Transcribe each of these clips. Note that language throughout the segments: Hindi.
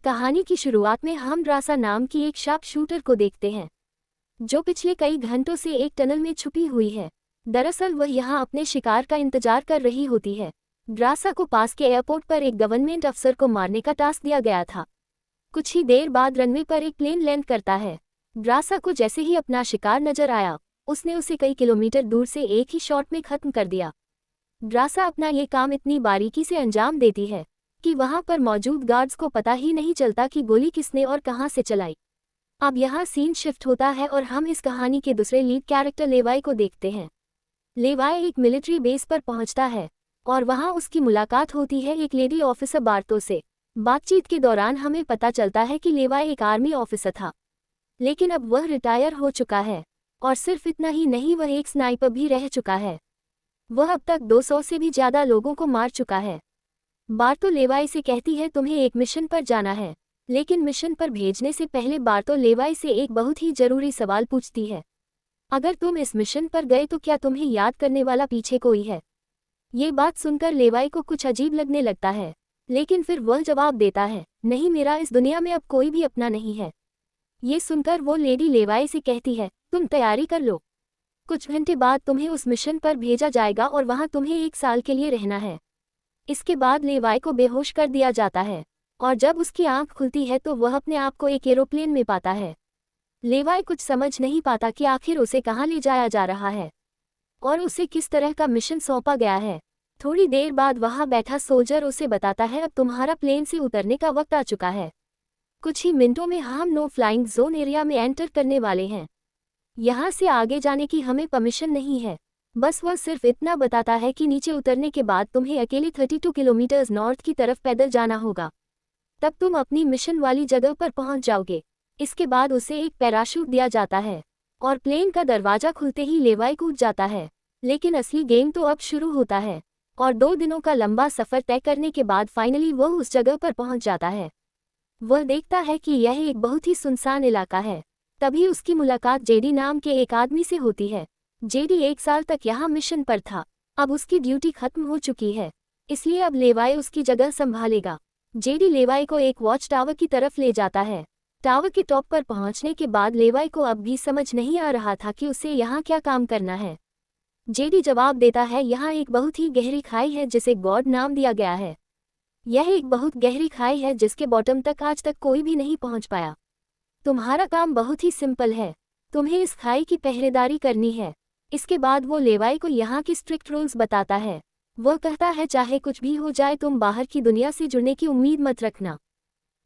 कहानी की शुरुआत में हम ड्रासा नाम की एक शार्प शूटर को देखते हैं जो पिछले कई घंटों से एक टनल में छुपी हुई है। दरअसल वह यहाँ अपने शिकार का इंतजार कर रही होती है। ड्रासा को पास के एयरपोर्ट पर एक गवर्नमेंट अफसर को मारने का टास्क दिया गया था। कुछ ही देर बाद रनवे पर एक प्लेन लैंड करता है। ड्रासा को जैसे ही अपना शिकार नजर आया, उसने उसे कई किलोमीटर दूर से एक ही शॉट में खत्म कर दिया। ड्रासा अपना ये काम इतनी बारीकी से अंजाम देती है कि वहां पर मौजूद गार्ड्स को पता ही नहीं चलता कि गोली किसने और कहां से चलाई। अब यहाँ सीन शिफ्ट होता है और हम इस कहानी के दूसरे लीड कैरेक्टर लेवाई को देखते हैं। लेवाई एक मिलिट्री बेस पर पहुंचता है और वहां उसकी मुलाकात होती है एक लेडी ऑफिसर बार्तो से। बातचीत के दौरान हमें पता चलता है कि लेवाई एक आर्मी ऑफिसर था, लेकिन अब वह रिटायर हो चुका है। और सिर्फ इतना ही नहीं, वह एक स्नाइपर भी रह चुका है। वह अब तक 200 से भी ज्यादा लोगों को मार चुका है। बार्तो लेवाई से कहती है तुम्हें एक मिशन पर जाना है, लेकिन मिशन पर भेजने से पहले बार्तो लेवाई से एक बहुत ही जरूरी सवाल पूछती है। अगर तुम इस मिशन पर गए तो क्या तुम्हें याद करने वाला पीछे कोई है? ये बात सुनकर लेवाई को कुछ अजीब लगने लगता है, लेकिन फिर वह जवाब देता है, नहीं, मेरा इस दुनिया में अब कोई भी अपना नहीं है। ये सुनकर वो लेडी लेवाई से कहती है, तुम तैयारी कर लो। कुछ घंटे बाद तुम्हें उस मिशन पर भेजा जाएगा और वहां तुम्हें 1 साल के लिए रहना है। इसके बाद लेवाई को बेहोश कर दिया जाता है और जब उसकी आंख खुलती है तो वह अपने आप को एक एरोप्लेन में पाता है। लेवाई कुछ समझ नहीं पाता कि आखिर उसे कहाँ ले जाया जा रहा है और उसे किस तरह का मिशन सौंपा गया है। थोड़ी देर बाद वहां बैठा सोल्जर उसे बताता है, अब तुम्हारा प्लेन से उतरने का वक्त आ चुका है। कुछ ही मिनटों में हम नो फ्लाइंग जोन एरिया में एंटर करने वाले हैं। यहाँ से आगे जाने की हमें परमिशन नहीं है। बस वह सिर्फ इतना बताता है कि नीचे उतरने के बाद तुम्हें अकेले 32 किलोमीटर नॉर्थ की तरफ पैदल जाना होगा, तब तुम अपनी मिशन वाली जगह पर पहुंच जाओगे। इसके बाद उसे एक पैराशूट दिया जाता है और प्लेन का दरवाजा खुलते ही लेवाई कूद जाता है। लेकिन असली गेम तो अब शुरू होता है और 2 दिनों का लंबा सफर तय करने के बाद फाइनली वह उस जगह पर पहुंच जाता है। वह देखता है कि यह एक बहुत ही सुनसान इलाका है। तभी उसकी मुलाकात जेडी नाम के एक आदमी से होती है। जेडी 1 साल तक यहाँ मिशन पर था। अब उसकी ड्यूटी खत्म हो चुकी है, इसलिए अब लेवाई उसकी जगह संभालेगा। जेडी लेवाई को एक वॉच टावर की तरफ ले जाता है। टावर के टॉप पर पहुंचने के बाद लेवाई को अब भी समझ नहीं आ रहा था कि उसे यहाँ क्या काम करना है। जेडी जवाब देता है, यहाँ एक बहुत ही गहरी खाई है जिसे गॉड नाम दिया गया है। यह एक बहुत गहरी खाई है जिसके बॉटम तक आज तक कोई भी नहीं पहुंच पाया। तुम्हारा काम बहुत ही सिंपल है, तुम्हें इस खाई की पहरेदारी करनी है। इसके बाद वो लेवाई को यहाँ की स्ट्रिक्ट रूल्स बताता है। वह कहता है, चाहे कुछ भी हो जाए तुम बाहर की दुनिया से जुड़ने की उम्मीद मत रखना।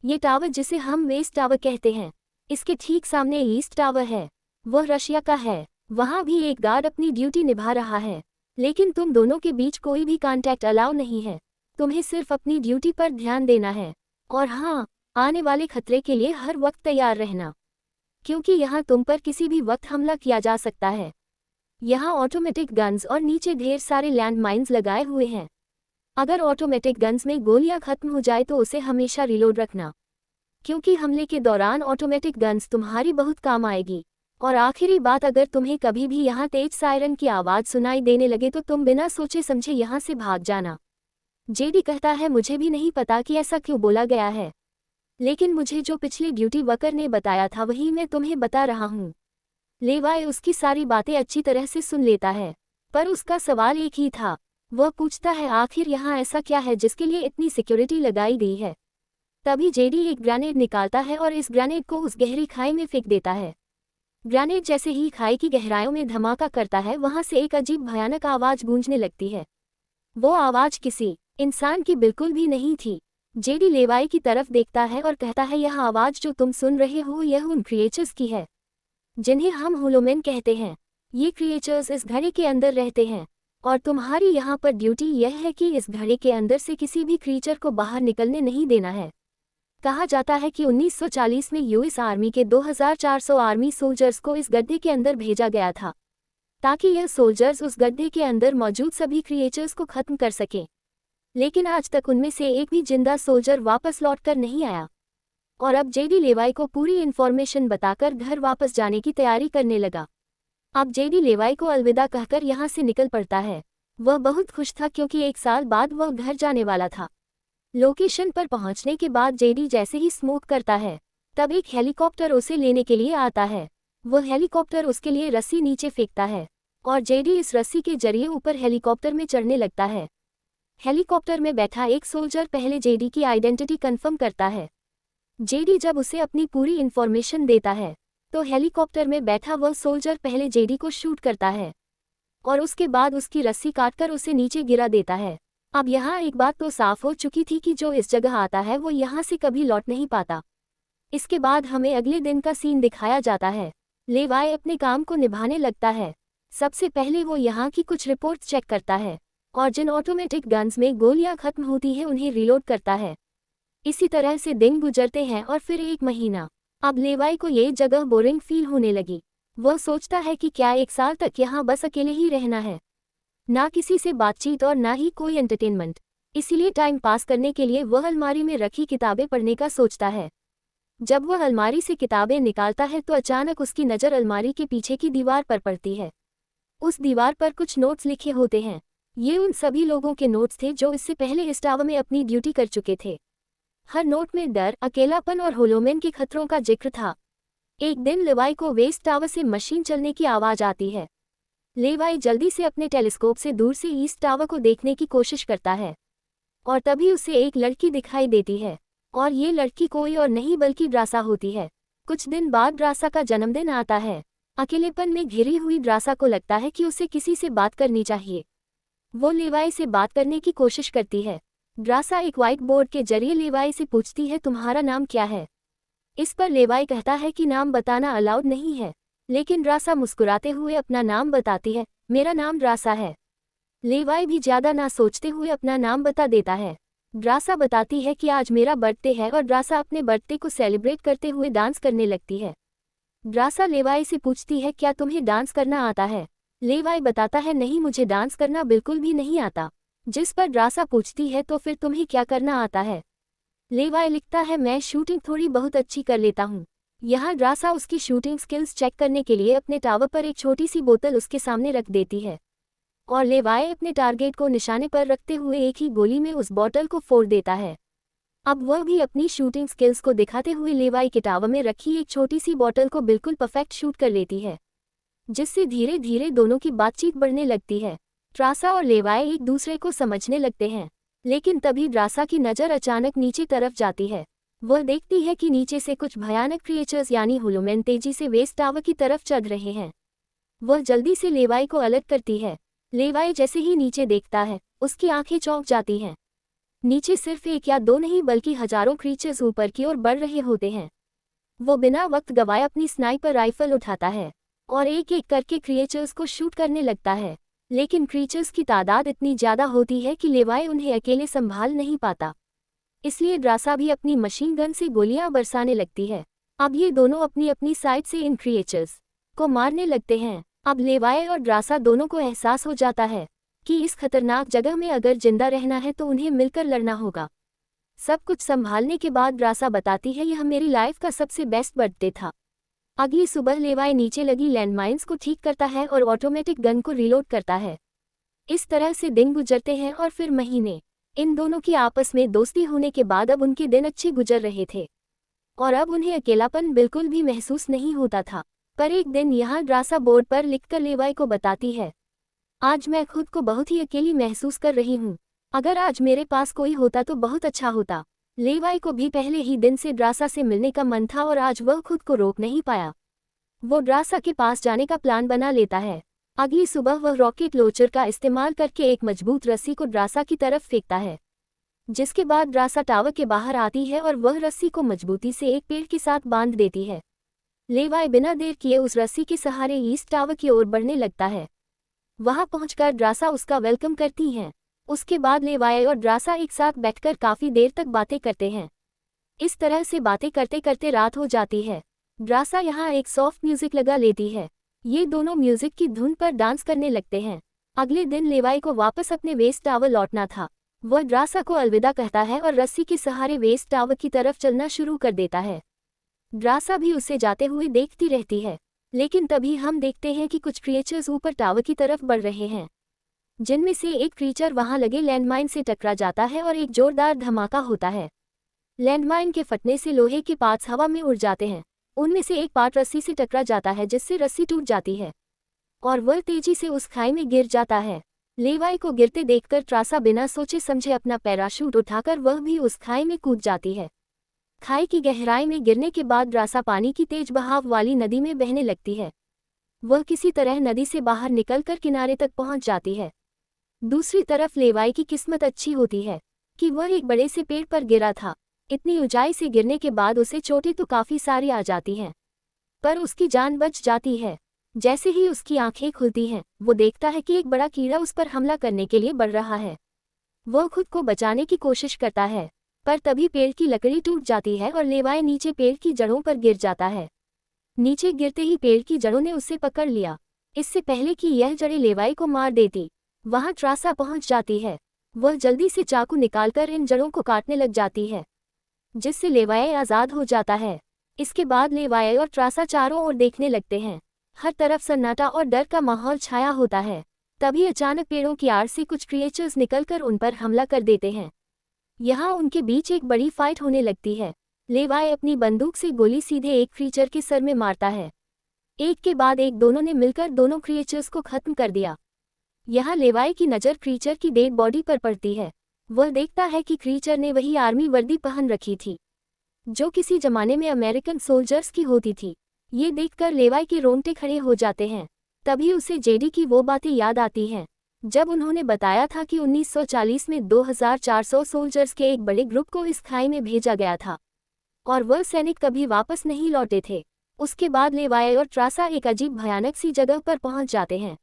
ये टावर जिसे हम वेस्ट टावर कहते हैं, इसके ठीक सामने ईस्ट टावर है, वह रशिया का है। वहाँ भी एक गार्ड अपनी ड्यूटी निभा रहा है, लेकिन तुम दोनों के बीच कोई भी कांटेक्ट अलाउ नहीं है। तुम्हें सिर्फ अपनी ड्यूटी पर ध्यान देना है और हाँ, आने वाले खतरे के लिए हर वक्त तैयार रहना, क्योंकि यहाँ तुम पर किसी भी वक्त हमला किया जा सकता है। यहाँ ऑटोमेटिक गन्स और नीचे ढेर सारे लैंड माइन्स लगाए हुए हैं। अगर ऑटोमेटिक गन्स में गोलियां खत्म हो जाए तो उसे हमेशा रिलोड रखना, क्योंकि हमले के दौरान ऑटोमेटिक गन्स तुम्हारी बहुत काम आएगी। और आखिरी बात, अगर तुम्हें कभी भी यहाँ तेज सायरन की आवाज़ सुनाई देने लगे तो तुम बिना सोचे समझे यहाँ से भाग जाना। जेडी कहता है, मुझे भी नहीं पता कि ऐसा क्यों बोला गया है, लेकिन मुझे जो पिछली ड्यूटी वर्कर ने बताया था वही मैं तुम्हें बता रहा हूँ। लेवाई उसकी सारी बातें अच्छी तरह से सुन लेता है, पर उसका सवाल एक ही था। वह पूछता है, आखिर यहाँ ऐसा क्या है जिसके लिए इतनी सिक्योरिटी लगाई गई है? तभी जेडी एक ग्रेनेड निकालता है और इस ग्रेनेड को उस गहरी खाई में फेंक देता है। ग्रेनेड जैसे ही खाई की गहराइयों में धमाका करता है, वहां से एक अजीब भयानक आवाज़ गूंजने लगती है। वो आवाज़ किसी इंसान की बिल्कुल भी नहीं थी। जेडी लेवाई की तरफ देखता है और कहता है, यह आवाज़ जो तुम सुन रहे हो यह उन क्रिएचर्स की है जिन्हें हम होलोमैन कहते हैं। ये क्रिएचर्स इस घड़े के अंदर रहते हैं और तुम्हारी यहाँ पर ड्यूटी यह है कि इस घड़े के अंदर से किसी भी क्रीचर को बाहर निकलने नहीं देना है। कहा जाता है कि 1940 में यूएस आर्मी के 2400 आर्मी सोल्जर्स को इस गड्ढे के अंदर भेजा गया था, ताकि यह सोल्जर्स उस गड्ढे के अंदर मौजूद सभी क्रिएचर्स को खत्म कर सकें। लेकिन आज तक उनमें से एक भी जिंदा सोल्जर वापस लौटकर नहीं आया। और अब जेडी लेवाई को पूरी इन्फॉर्मेशन बताकर घर वापस जाने की तैयारी करने लगा। अब जेडी लेवाई को अलविदा कहकर यहाँ से निकल पड़ता है। वह बहुत खुश था क्योंकि 1 साल बाद वह घर जाने वाला था। लोकेशन पर पहुंचने के बाद जेडी जैसे ही स्मोक करता है, तब एक हेलीकॉप्टर उसे लेने के लिए आता है। वह हेलीकॉप्टर उसके लिए रस्सी नीचे फेंकता है और जेडी इस रस्सी के जरिए ऊपर हेलीकॉप्टर में चढ़ने लगता है। हेलीकॉप्टर में बैठा एक सोल्जर पहले जेडी की आइडेंटिटी कंफर्म करता है। जेडी जब उसे अपनी पूरी इन्फॉर्मेशन देता है तो हेलीकॉप्टर में बैठा वह सोल्जर पहले जेडी को शूट करता है और उसके बाद उसकी रस्सी काटकर उसे नीचे गिरा देता है। अब यहाँ एक बात तो साफ हो चुकी थी कि जो इस जगह आता है वो यहाँ से कभी लौट नहीं पाता। इसके बाद हमें अगले दिन का सीन दिखाया जाता है। लेवाई अपने काम को निभाने लगता है। सबसे पहले वो यहाँ की कुछ रिपोर्ट्स चेक करता है और जिन ऑटोमेटिक गन्स में गोलियां खत्म होती हैं उन्हें रीलोड करता है। इसी तरह से दिन गुजरते हैं और फिर एक महीना। अब लेवाई को ये जगह बोरिंग फील होने लगी। वह सोचता है कि क्या 1 साल तक यहाँ बस अकेले ही रहना है, ना किसी से बातचीत और ना ही कोई एंटरटेनमेंट। इसीलिए टाइम पास करने के लिए वह अलमारी में रखी किताबें पढ़ने का सोचता है। जब वह अलमारी से किताबें निकालता है तो अचानक उसकी नज़र अलमारी के पीछे की दीवार पर पड़ती है। उस दीवार पर कुछ नोट्स लिखे होते हैं। ये उन सभी लोगों के नोट्स थे जो इससे पहले इस टावर में अपनी ड्यूटी कर चुके थे। हर नोट में डर, अकेलापन और होलोमैन के खतरों का जिक्र था। एक दिन लेवाई को वेस्ट टावर से मशीन चलने की आवाज़ आती है। लेवाई जल्दी से अपने टेलीस्कोप से दूर से ईस्ट टावर को देखने की कोशिश करता है और तभी उसे एक लड़की दिखाई देती है और ये लड़की कोई और नहीं बल्कि ड्रासा होती है। कुछ दिन बाद ड्रासा का जन्मदिन आता है। अकेलेपन में घिरी हुई ड्रासा को लगता है कि उसे किसी से बात करनी चाहिए। वो लेवाई से बात करने की कोशिश करती है। ड्रासा एक व्हाइट बोर्ड के जरिए लेवाई से पूछती है, तुम्हारा नाम क्या है? इस पर लेवाई कहता है कि नाम बताना अलाउड नहीं है, लेकिन ड्रासा मुस्कुराते हुए अपना नाम बताती है, मेरा नाम ड्रासा है। लेवाई भी ज़्यादा ना सोचते हुए अपना नाम बता देता है। ड्रासा बताती है कि आज मेरा बर्थडे है और ड्रासा अपने बर्थडे को सेलिब्रेट करते हुए डांस करने लगती है। ड्रासा लेवाई से पूछती है, क्या तुम्हें डांस करना आता है? लेवाई बताता है, नहीं, मुझे डांस करना बिल्कुल भी नहीं आता। जिस पर ड्रासा पूछती है, तो फिर तुम्हें क्या करना आता है? लेवाई लिखता है, मैं शूटिंग थोड़ी बहुत अच्छी कर लेता हूँ। यहाँ ड्रासा उसकी शूटिंग स्किल्स चेक करने के लिए अपने टावर पर एक छोटी सी बोतल उसके सामने रख देती है और लेवाई अपने टारगेट को निशाने पर रखते हुए एक ही गोली में उस बोतल को फोड़ देता है। अब वह भी अपनी शूटिंग स्किल्स को दिखाते हुए लेवाई के टावर में रखी एक छोटी सी बोतल को बिल्कुल परफेक्ट शूट कर लेती है, जिससे धीरे धीरे दोनों की बातचीत बढ़ने लगती है। ड्रासा और लेवाई एक दूसरे को समझने लगते हैं, लेकिन तभी ड्रासा की नज़र अचानक नीचे तरफ जाती है। वह देखती है कि नीचे से कुछ भयानक क्रिएचर्स यानी होलोमैन तेजी से वेस्ट टावर की तरफ चढ़ रहे हैं। वह जल्दी से लेवाई को अलर्ट करती है। लेवाई जैसे ही नीचे देखता है, उसकी आंखें चौंक जाती हैं। नीचे सिर्फ 1 या 2 नहीं बल्कि हजारों क्रीचर्स ऊपर की ओर बढ़ रहे होते हैं। वो बिना वक्त गवाए अपनी स्नाइपर राइफल उठाता है और एक एक करके क्रिएचर्स को शूट करने लगता है, लेकिन क्रीचर्स की तादाद इतनी ज़्यादा होती है कि लेवाई उन्हें अकेले संभाल नहीं पाता। इसलिए ड्रासा भी अपनी मशीन गन से गोलियां बरसाने लगती है। अब ये दोनों अपनी अपनी साइड से इन क्रिएचर्स को मारने लगते हैं। अब लेवाई और ड्रासा दोनों को एहसास हो जाता है कि इस खतरनाक जगह में अगर जिंदा रहना है तो उन्हें मिलकर लड़ना होगा। सब कुछ संभालने के बाद ड्रासा बताती है, यह मेरी लाइफ का सबसे बेस्ट बर्थडे था। अगली सुबह लेवाई नीचे लगी लैंडमाइंस को ठीक करता है और ऑटोमेटिक गन को रीलोड करता है। इस तरह से दिन गुजरते हैं और फिर महीने। इन दोनों की आपस में दोस्ती होने के बाद अब उनके दिन अच्छे गुजर रहे थे और अब उन्हें अकेलापन बिल्कुल भी महसूस नहीं होता था। पर एक दिन यहाँ ड्रासा बोर्ड पर लिखकर लेवाई को बताती है, आज मैं खुद को बहुत ही अकेली महसूस कर रही हूँ। अगर आज मेरे पास कोई होता तो बहुत अच्छा होता। लेवाई को भी पहले ही दिन से ड्रासा से मिलने का मन था और आज वह खुद को रोक नहीं पाया। वो ड्रासा के पास जाने का प्लान बना लेता है। अगली सुबह वह रॉकेट लॉन्चर का इस्तेमाल करके एक मजबूत रस्सी को ड्रासा की तरफ फेंकता है, जिसके बाद ड्रासा टावर के बाहर आती है और वह रस्सी को मजबूती से एक पेड़ के साथ बांध देती है। लेवाई बिना देर किए उस रस्सी के सहारे ईस्ट टावर की ओर बढ़ने लगता है। वहां पहुंचकर ड्रासा उसका वेलकम करती हैं। उसके बाद लेवाई और ड्रासा एक साथ बैठकर काफी देर तक बातें करते हैं। इस तरह से बातें करते करते रात हो जाती है। ड्रासा यहाँ एक सॉफ्ट म्यूजिक लगा लेती है। ये दोनों म्यूजिक की धुन पर डांस करने लगते हैं। अगले दिन लेवाई को वापस अपने वेस्ट टावर लौटना था। वह ड्रासा को अलविदा कहता है और रस्सी के सहारे वेस्ट टावर की तरफ चलना शुरू कर देता है। ड्रासा भी उसे जाते हुए देखती रहती है, लेकिन तभी हम देखते हैं कि कुछ क्रिएचर्स ऊपर टावर की तरफ बढ़ रहे हैं। जिनमें से एक क्रीचर वहां लगे लैंडमाइन से टकरा जाता है और एक जोरदार धमाका होता है। लैंडमाइन के फटने से लोहे के पार्ट्स हवा में उड़ जाते हैं। उनमें से एक पार्ट रस्सी से टकरा जाता है जिससे रस्सी टूट जाती है और वह तेजी से उस खाई में गिर जाता है। लेवाई को गिरते देखकर ट्रासा बिना सोचे समझे अपना पैराशूट उठाकर वह भी उस खाई में कूद जाती है। खाई की गहराई में गिरने के बाद रासा पानी की तेज बहाव वाली नदी में बहने लगती है। वह किसी तरह नदी से बाहर निकलकर किनारे तक पहुंच जाती है। दूसरी तरफ लेवाई की किस्मत अच्छी होती है कि वह एक बड़े से पेड़ पर गिरा था। इतनी ऊंचाई से गिरने के बाद उसे चोटें तो काफ़ी सारी आ जाती हैं, पर उसकी जान बच जाती है। जैसे ही उसकी आंखें खुलती हैं, वो देखता है कि एक बड़ा कीड़ा उस पर हमला करने के लिए बढ़ रहा है। वह खुद को बचाने की कोशिश करता है, पर तभी पेड़ की लकड़ी टूट जाती है और लेवाई नीचे पेड़ की जड़ों पर गिर जाता है। नीचे गिरते ही पेड़ की जड़ों ने उसे पकड़ लिया। इससे पहले कि यह जड़ें लेवाई को मार देती, वहां ट्रासा पहुंच जाती है। वह जल्दी से चाकू निकालकर इन जड़ों को काटने लग जाती है, जिससे लेवाई आज़ाद हो जाता है। इसके बाद लेवाई और ट्रासा चारों ओर देखने लगते हैं। हर तरफ सन्नाटा और डर का माहौल छाया होता है। तभी अचानक पेड़ों की आड़ से कुछ क्रिएचर्स निकलकर उन पर हमला कर देते हैं। यहाँ उनके बीच एक बड़ी फाइट होने लगती है। लेवाई अपनी बंदूक से गोली सीधे एक क्रीचर के सर में मारता है। एक के बाद एक दोनों ने मिलकर दोनों क्रिएचर्स को खत्म कर दिया। यहाँ लेवाई की नज़र क्रीचर की डेड बॉडी पर पड़ती है। वह देखता है कि क्रीचर ने वही आर्मी वर्दी पहन रखी थी जो किसी जमाने में अमेरिकन सोल्जर्स की होती थी। ये देखकर लेवाई के रोंगटे खड़े हो जाते हैं। तभी उसे जेडी की वो बातें याद आती हैं जब उन्होंने बताया था कि 1940 में 2400 सोल्जर्स के एक बड़े ग्रुप को इस खाई में भेजा गया था और वह सैनिक कभी वापस नहीं लौटे थे। उसके बाद लेवाई और ट्रासा एक अजीब भयानक सी जगह पर पहुंच जाते हैं।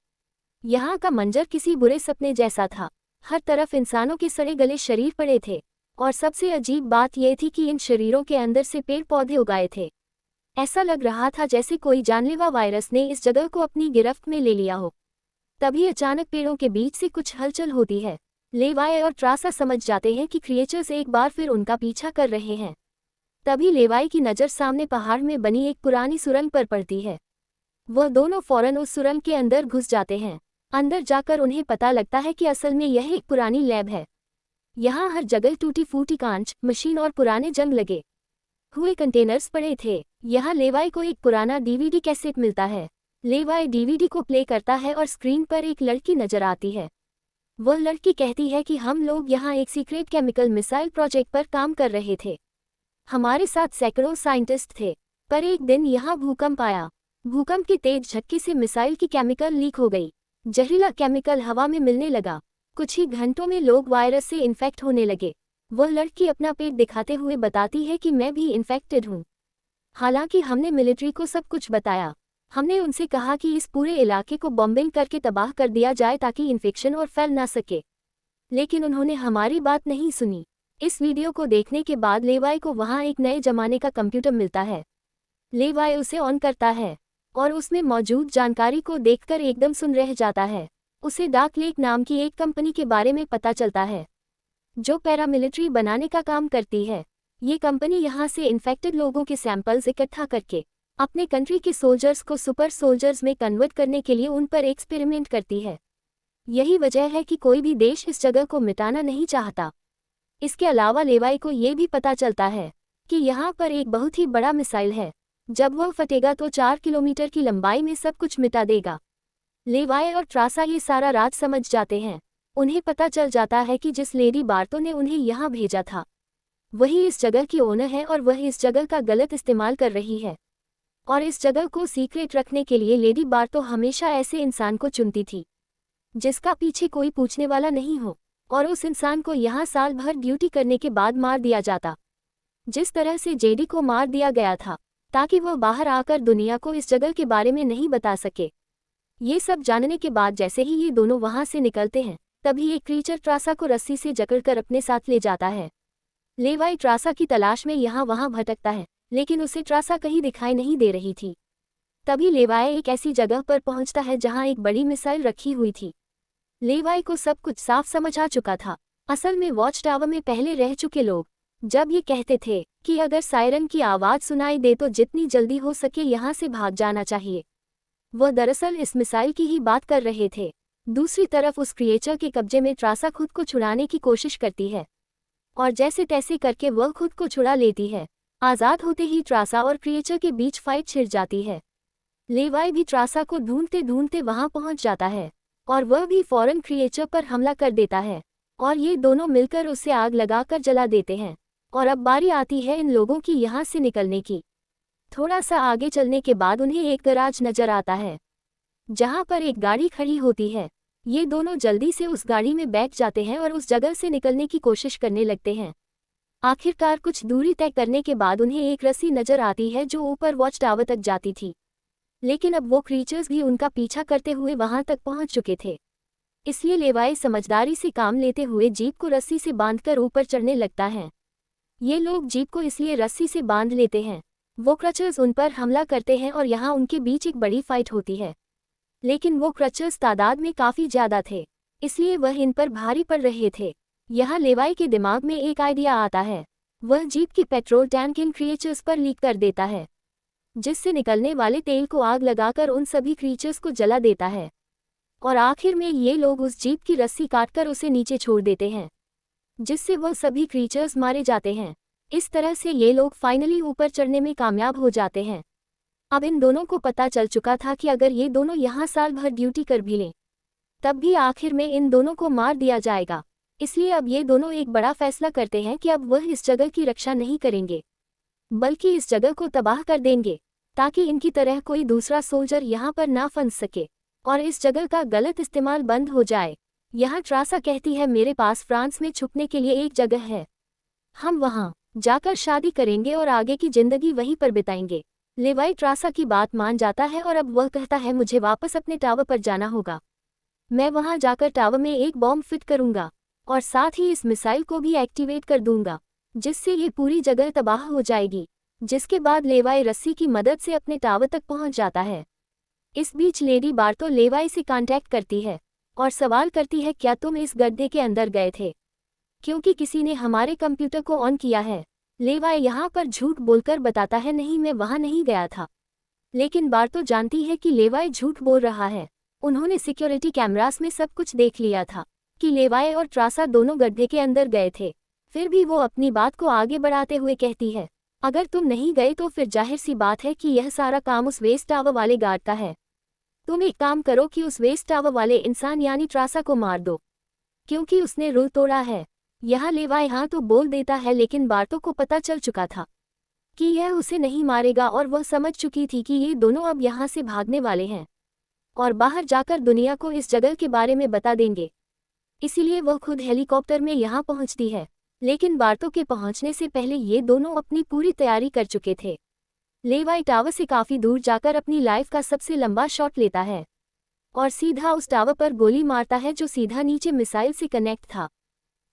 यहाँ का मंजर किसी बुरे सपने जैसा था। हर तरफ इंसानों के सड़े गले शरीर पड़े थे और सबसे अजीब बात यह थी कि इन शरीरों के अंदर से पेड़ पौधे उगाए थे। ऐसा लग रहा था जैसे कोई जानलेवा वायरस ने इस जगह को अपनी गिरफ्त में ले लिया हो। तभी अचानक पेड़ों के बीच से कुछ हलचल होती है। लेवाई और ट्रासा समझ जाते हैं कि क्रिएचर्स एक बार फिर उनका पीछा कर रहे हैं। तभी लेवाई की नज़र सामने पहाड़ में बनी एक पुरानी सुरंग पर पड़ती है। वह दोनों फौरन उस सुरंग के अंदर घुस जाते हैं। अंदर जाकर उन्हें पता लगता है कि असल में यह एक पुरानी लैब है। यहाँ हर जगह टूटी फूटी कांच, मशीन और पुराने जंग लगे हुए कंटेनर्स पड़े थे। यहाँ लेवाई को एक पुराना डीवीडी कैसेट मिलता है। लेवाई डीवीडी को प्ले करता है और स्क्रीन पर एक लड़की नजर आती है। वह लड़की कहती है कि हम लोग यहाँ एक सीक्रेट केमिकल मिसाइल प्रोजेक्ट पर काम कर रहे थे। हमारे साथ सैकड़ों साइंटिस्ट थे, पर एक दिन यहाँ भूकंप आया। भूकंप के तेज झटके से मिसाइल की केमिकल लीक हो गई। जहरीला केमिकल हवा में मिलने लगा। कुछ ही घंटों में लोग वायरस से इन्फेक्ट होने लगे। वह लड़की अपना पेट दिखाते हुए बताती है कि मैं भी इन्फेक्टेड हूँ। हालांकि हमने मिलिट्री को सब कुछ बताया। हमने उनसे कहा कि इस पूरे इलाके को बॉम्बिंग करके तबाह कर दिया जाए ताकि इन्फेक्शन और फैल ना सके, लेकिन उन्होंने हमारी बात नहीं सुनी। इस वीडियो को देखने के बाद लेवाई को वहाँ एक नए जमाने का कंप्यूटर मिलता है। लेवाई उसे ऑन करता है और उसमें मौजूद जानकारी को देखकर एकदम सुन रह जाता है। उसे डार्क लेक नाम की एक कंपनी के बारे में पता चलता है जो पैरामिलिट्री बनाने का काम करती है। ये कंपनी यहाँ से इन्फेक्टेड लोगों के सैंपल्स इकट्ठा करके अपने कंट्री के सोल्जर्स को सुपर सोल्जर्स में कन्वर्ट करने के लिए उन पर एक्सपेरिमेंट करती है। यही वजह है कि कोई भी देश इस जगह को मिटाना नहीं चाहता। इसके अलावा लेवाई को ये भी पता चलता है कि यहाँ पर एक बहुत ही बड़ा मिसाइल है। जब वह फटेगा तो 4 किलोमीटर की लंबाई में सब कुछ मिटा देगा। लेवाई और ट्रासा ये सारा राज समझ जाते हैं। उन्हें पता चल जाता है कि जिस लेडी बार्तो ने उन्हें यहाँ भेजा था वही इस जगह की ओनर है और वह इस जगह का गलत इस्तेमाल कर रही है। और इस जगह को सीक्रेट रखने के लिए लेडी बार्तो हमेशा ऐसे इंसान को चुनती थी जिसका पीछे कोई पूछने वाला नहीं हो, और उस इंसान को यहाँ साल भर ड्यूटी करने के बाद मार दिया जाता, जिस तरह से जेडी को मार दिया गया था, ताकि वह बाहर आकर दुनिया को इस जगह के बारे में नहीं बता सके। ये सब जानने के बाद जैसे ही ये दोनों वहाँ से निकलते हैं, तभी एक क्रीचर ट्रासा को रस्सी से जकड़कर अपने साथ ले जाता है। लेवाई ट्रासा की तलाश में यहाँ वहाँ भटकता है, लेकिन उसे ट्रासा कहीं दिखाई नहीं दे रही थी। तभी लेवाई एक ऐसी जगह पर पहुंचता है जहां एक बड़ी मिसाइल रखी हुई थी। लेवाई को सब कुछ साफ समझ आ चुका था। असल में वॉच टावर में पहले रह चुके लोग जब ये कहते थे कि अगर सायरन की आवाज़ सुनाई दे तो जितनी जल्दी हो सके यहाँ से भाग जाना चाहिए, वह दरअसल इस मिसाइल की ही बात कर रहे थे। दूसरी तरफ उस क्रिएचर के कब्जे में ट्रासा खुद को छुड़ाने की कोशिश करती है और जैसे तैसे करके वह खुद को छुड़ा लेती है। आज़ाद होते ही ट्रासा और क्रिएचर के बीच फाइट छिड़ जाती है। लेवाई भी ट्रासा को ढूंढते ढूंढते वहां पहुंच जाता है और वह भी फौरन क्रिएचर पर हमला कर देता है और ये दोनों मिलकर उसे आग लगाकर जला देते हैं। और अब बारी आती है इन लोगों की यहाँ से निकलने की। थोड़ा सा आगे चलने के बाद उन्हें एक गैराज नजर आता है जहाँ पर एक गाड़ी खड़ी होती है। ये दोनों जल्दी से उस गाड़ी में बैठ जाते हैं और उस जगह से निकलने की कोशिश करने लगते हैं। आखिरकार कुछ दूरी तय करने के बाद उन्हें एक रस्सी नजर आती है जो ऊपर वॉच टावर तक जाती थी, लेकिन अब वो क्रीचर्स भी उनका पीछा करते हुए वहां तक पहुंच चुके थे। इसलिए लेवाई समझदारी से काम लेते हुए जीप को रस्सी से बांधकर ऊपर चढ़ने लगता है। ये लोग जीप को इसलिए रस्सी से बांध लेते हैं। वो क्रचर्स उन पर हमला करते हैं और यहाँ उनके बीच एक बड़ी फाइट होती है, लेकिन वो क्रचर्स तादाद में काफ़ी ज़्यादा थे, इसलिए वह इन पर भारी पड़ रहे थे। यहाँ लेवाई के दिमाग में एक आइडिया आता है। वह जीप की पेट्रोल टैंक इन क्रिएचर्स पर लीक कर देता है, जिससे निकलने वाले तेल को आग लगाकर उन सभी क्रीचर्स को जला देता है और आखिर में ये लोग उस जीप की रस्सी काटकर उसे नीचे छोड़ देते हैं, जिससे वह सभी क्रीचर्स मारे जाते हैं। इस तरह से ये लोग फाइनली ऊपर चढ़ने में कामयाब हो जाते हैं। अब इन दोनों को पता चल चुका था कि अगर ये दोनों यहाँ साल भर ड्यूटी कर भी लें तब भी आखिर में इन दोनों को मार दिया जाएगा। इसलिए अब ये दोनों एक बड़ा फैसला करते हैं कि अब वह इस जगह की रक्षा नहीं करेंगे, बल्कि इस जगह को तबाह कर देंगे ताकि इनकी तरह कोई दूसरा सोल्जर यहाँ पर ना फंस सके और इस जगह का गलत इस्तेमाल बंद हो जाए। यहाँ ट्रासा कहती है, मेरे पास फ्रांस में छुपने के लिए एक जगह है, हम वहाँ जाकर शादी करेंगे और आगे की जिंदगी वहीं पर बिताएंगे। लेवाई ट्रासा की बात मान जाता है और अब वह कहता है, मुझे वापस अपने टावर पर जाना होगा। मैं वहां जाकर टावर में एक बॉम्ब फिट करूंगा और साथ ही इस मिसाइल को भी एक्टिवेट कर दूंगा, जिससे ये पूरी जगह तबाह हो जाएगी। जिसके बाद लेवाई रस्सी की मदद से अपने टावर तक पहुंच जाता है। इस बीच लेडी बार्तो लेवाई से कांटेक्ट करती है और सवाल करती है, क्या तुम इस गड्ढे के अंदर गए थे, क्योंकि किसी ने हमारे कंप्यूटर को ऑन किया है। लेवाई यहाँ पर झूठ बोलकर बताता है, नहीं मैं वहाँ नहीं गया था। लेकिन बार्तो जानती है कि लेवाई झूठ बोल रहा है। उन्होंने सिक्योरिटी कैमरास में सब कुछ देख लिया था कि लेवाई और ट्रासा दोनों गड्ढे के अंदर गए थे। फिर भी वो अपनी बात को आगे बढ़ाते हुए कहती है, अगर तुम नहीं गए तो फिर जाहिर सी बात है कि यह सारा काम उस वेस्ट टावर वाले गार्ड का है। तुम एक काम करो कि उस वेस्ट टावर वाले इंसान यानी ट्रासा को मार दो, क्योंकि उसने रूल तोड़ा है। यहाँ लेवाई हाँ तो बोल देता है, लेकिन बार्तो को पता चल चुका था कि यह उसे नहीं मारेगा और वह समझ चुकी थी कि ये दोनों अब यहाँ से भागने वाले हैं और बाहर जाकर दुनिया को इस जगह के बारे में बता देंगे। इसीलिए वह खुद हेलीकॉप्टर में यहाँ पहुँचती है, लेकिन बार्तो के पहुँचने से पहले ये दोनों अपनी पूरी तैयारी कर चुके थे। लेवाई टावर से काफ़ी दूर जाकर अपनी लाइफ का सबसे लंबा शॉट लेता है और सीधा उस टावर पर गोली मारता है जो सीधा नीचे मिसाइल से कनेक्ट था,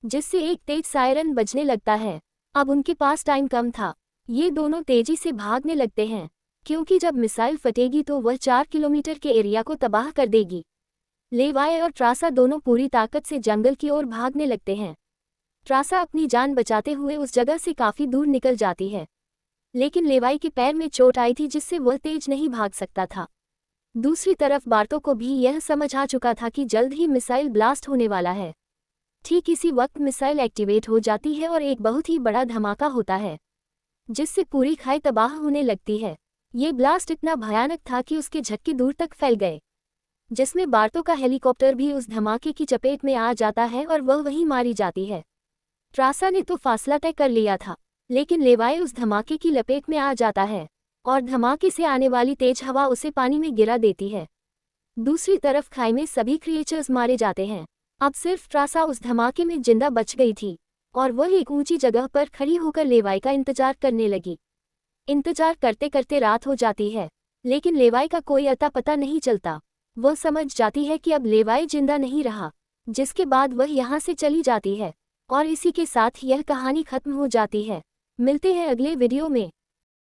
जिससे एक तेज सायरन बजने लगता है। अब उनके पास टाइम कम था। ये दोनों तेजी से भागने लगते हैं, क्योंकि जब मिसाइल फटेगी तो वह 4 किलोमीटर के एरिया को तबाह कर देगी। लेवाई और ट्रासा दोनों पूरी ताकत से जंगल की ओर भागने लगते हैं। ट्रासा अपनी जान बचाते हुए उस जगह से काफ़ी दूर निकल जाती है, लेकिन लेवाई के पैर में चोट आई थी जिससे वह तेज नहीं भाग सकता था। दूसरी तरफ बार्तो को भी यह समझ आ चुका था कि जल्द ही मिसाइल ब्लास्ट होने वाला है। ठीक इसी वक्त मिसाइल एक्टिवेट हो जाती है और एक बहुत ही बड़ा धमाका होता है, जिससे पूरी खाई तबाह होने लगती है। ये ब्लास्ट इतना भयानक था कि उसके झटके दूर तक फैल गए, जिसमें बार्तो का हेलीकॉप्टर भी उस धमाके की चपेट में आ जाता है और वह वहीं मारी जाती है। ट्रासा ने तो फासला तय कर लिया था, लेकिन लेवाई उस धमाके की लपेट में आ जाता है और धमाके से आने वाली तेज हवा उसे पानी में गिरा देती है। दूसरी तरफ खाई में सभी क्रिएचर्स मारे जाते हैं। अब सिर्फ ट्रासा उस धमाके में जिंदा बच गई थी और वह एक ऊंची जगह पर खड़ी होकर लेवाई का इंतजार करने लगी। इंतजार करते करते रात हो जाती है, लेकिन लेवाई का कोई अता पता नहीं चलता। वह समझ जाती है कि अब लेवाई जिंदा नहीं रहा, जिसके बाद वह यहाँ से चली जाती है और इसी के साथ यह कहानी खत्म हो जाती है। मिलते हैं अगले वीडियो में।